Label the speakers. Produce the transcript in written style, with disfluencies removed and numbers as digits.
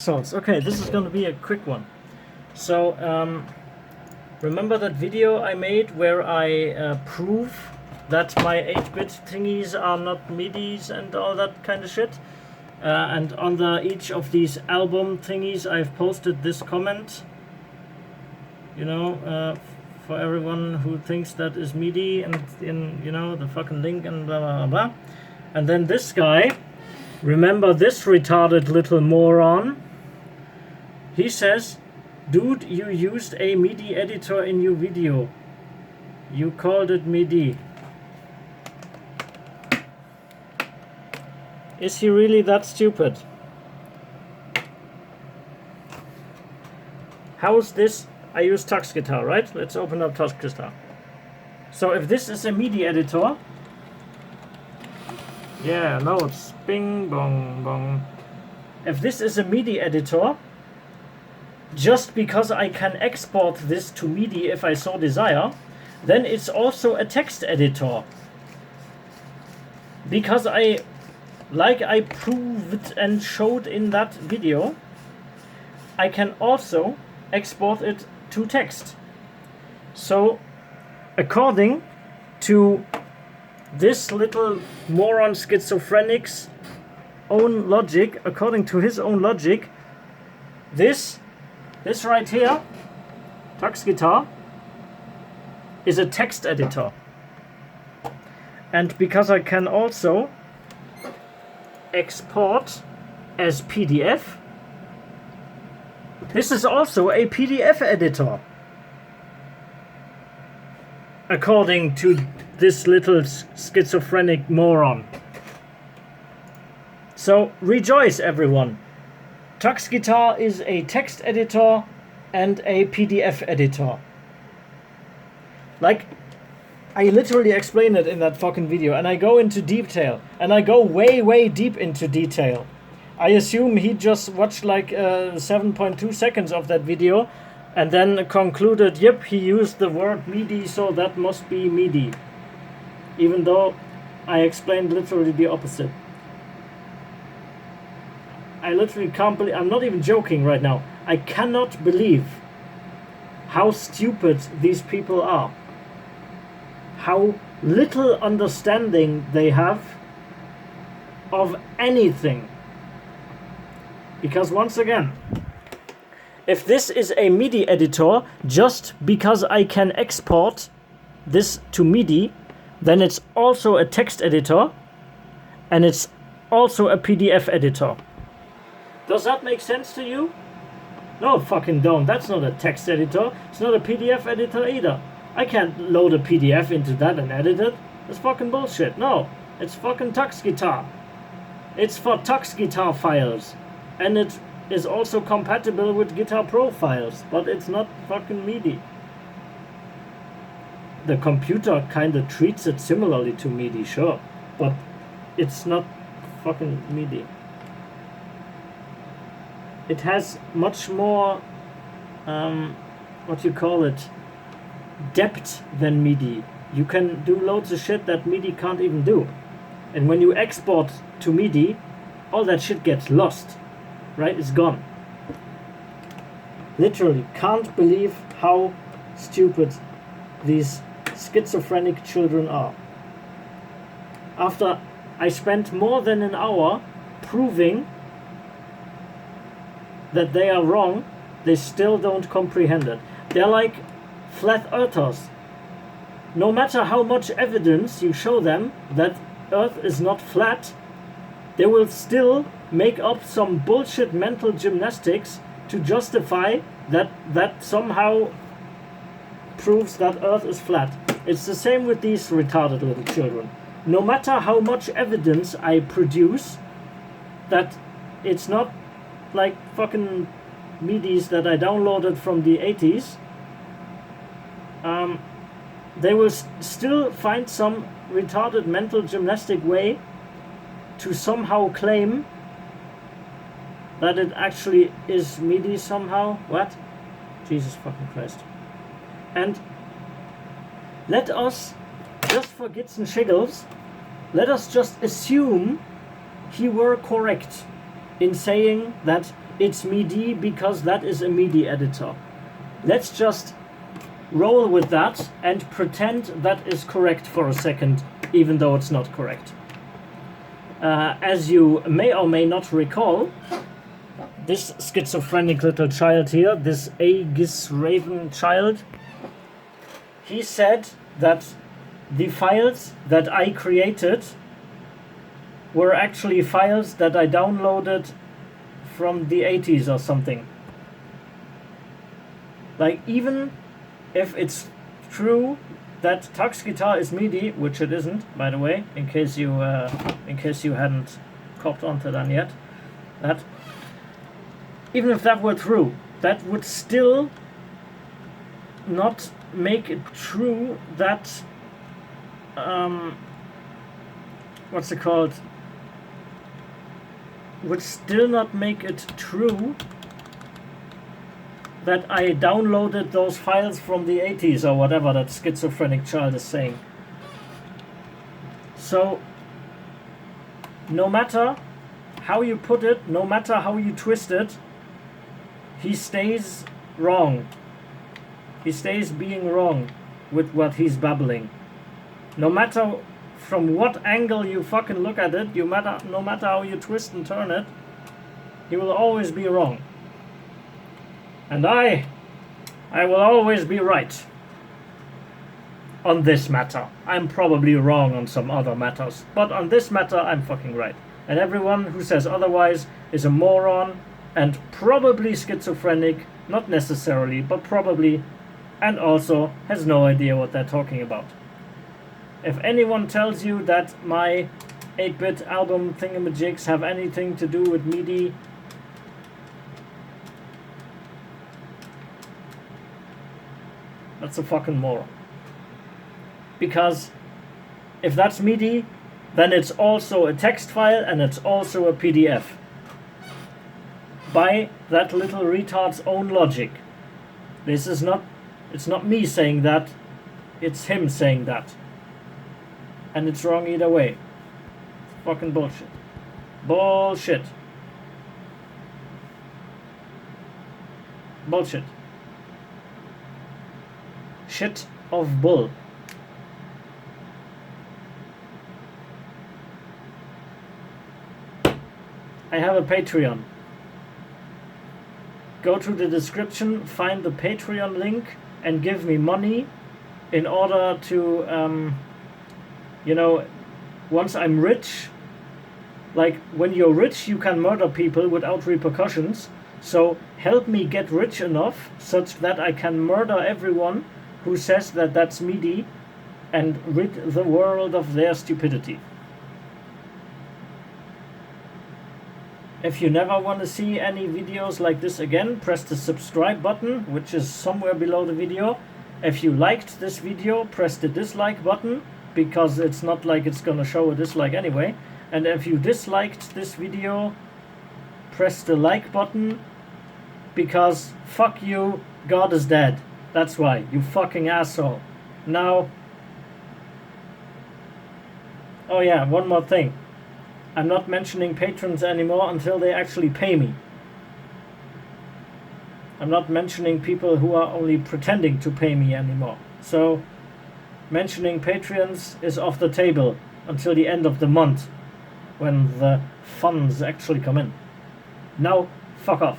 Speaker 1: Results. Okay, this is going to be a quick one. So remember that video I made where I prove that my 8-bit thingies are not MIDIs and all that kind of shit? And under each of these album thingies I've posted this comment, you know, for everyone who thinks that is MIDI, and in, you know, the fucking link and blah blah blah. And then this guy, remember this retarded little moron, he says, dude, you used a MIDI editor in your video. You called it MIDI. Is he really that stupid? How's this? I use Tux Guitar, right? Let's open up Tux Guitar. So if this is a MIDI editor, yeah, no, it's bing bong bong. If this is a MIDI editor, just because I can export this to MIDI if I so desire, then it's also a text editor. Because like I proved and showed in that video, I can also export it to text. So, according to this little moron schizophrenic's own logic, according to his own logic, this right here, Tux Guitar, is a text editor. And because I can also export as PDF, this is also a PDF editor. According to this little schizophrenic moron. So rejoice, everyone. Tux Guitar is a text editor and a PDF editor. Like, I literally explain it in that fucking video, and I go into detail, and I go way deep into detail. I assume he just watched like 7.2 seconds of that video and then concluded, yep, he used the word MIDI, so that must be MIDI. Even though I explained literally the opposite. I literally can't believe, I'm not even joking right now, I cannot believe how stupid these people are. How little understanding they have of anything. Because once again, if this is a MIDI editor, just because I can export this to MIDI, then it's also a text editor, and it's also a PDF editor. Does that make sense to you? No, fucking don't. That's not a text editor. It's not a PDF editor either. I can't load a PDF into that and edit it. It's fucking bullshit. No, it's fucking Tux Guitar. It's for Tux Guitar files. And it is also compatible with Guitar Pro files. But it's not fucking MIDI. The computer kind of treats it similarly to MIDI, sure. But it's not fucking MIDI. It has much more, what you call it, depth than MIDI. You can do loads of shit that MIDI can't even do. And when you export to MIDI, all that shit gets lost. Right? It's gone. Literally, can't believe how stupid these schizophrenic children are. After I spent more than an hour proving that they are wrong, they still don't comprehend it. They're like flat earthers. No matter how much evidence you show them that Earth is not flat, they will still make up some bullshit mental gymnastics to justify that somehow proves that Earth is flat. It's the same with these retarded little children. No matter how much evidence I produce that it's not like fucking MIDIs that I downloaded from the 80s, they will still find some retarded mental gymnastic way to somehow claim that it actually is MIDI somehow. What? Jesus fucking Christ. And let us, just for gits and shiggles, let us just assume he were correct in saying that it's MIDI because that is a MIDI editor. Let's just roll with that and pretend that is correct for a second, even though it's not correct. As you may or may not recall, this schizophrenic little child here, this Aegis Raven child, he said that the files that I created were actually files that I downloaded from the 80s or something. Like, even if it's true that Tux guitar is MIDI, which it isn't, by the way, in case you hadn't copped onto that yet, that even if that were true, that would still not make it true that what's it called? Would still not make it true that I downloaded those files from the 80s or whatever that schizophrenic child is saying. So, no matter how you put it, no matter how you twist it, he stays wrong. He stays being wrong with what he's babbling. No matter from what angle you fucking look at it, no matter how you twist and turn it, he will always be wrong. And I will always be right on this matter. I'm probably wrong on some other matters, but on this matter I'm fucking right. And everyone who says otherwise is a moron and probably schizophrenic, not necessarily, but probably, and also has no idea what they're talking about. If anyone tells you that my 8-bit album thingamajigs have anything to do with MIDI, that's a fucking moron. Because if that's MIDI, then it's also a text file and it's also a PDF. By that little retard's own logic. It's not me saying that, it's him saying that. And it's wrong either way. It's fucking bullshit. Bullshit. Bullshit. Shit of bull. I have a Patreon. Go to the description, find the Patreon link, and give me money in order to, once I'm rich, like when you're rich, you can murder people without repercussions. So help me get rich enough such that I can murder everyone who says that that's MIDI and rid the world of their stupidity. If you never want to see any videos like this again, press the subscribe button, which is somewhere below the video. If you liked this video, press the dislike button, because it's not like it's gonna show a dislike anyway. And if you disliked this video, press the like button, because fuck you, God is dead. That's why, you fucking asshole. Now, oh yeah, one more thing. I'm not mentioning patrons anymore until they actually pay me. I'm not mentioning people who are only pretending to pay me anymore. So, mentioning patrons is off the table until the end of the month, when the funds actually come in. Now, fuck off.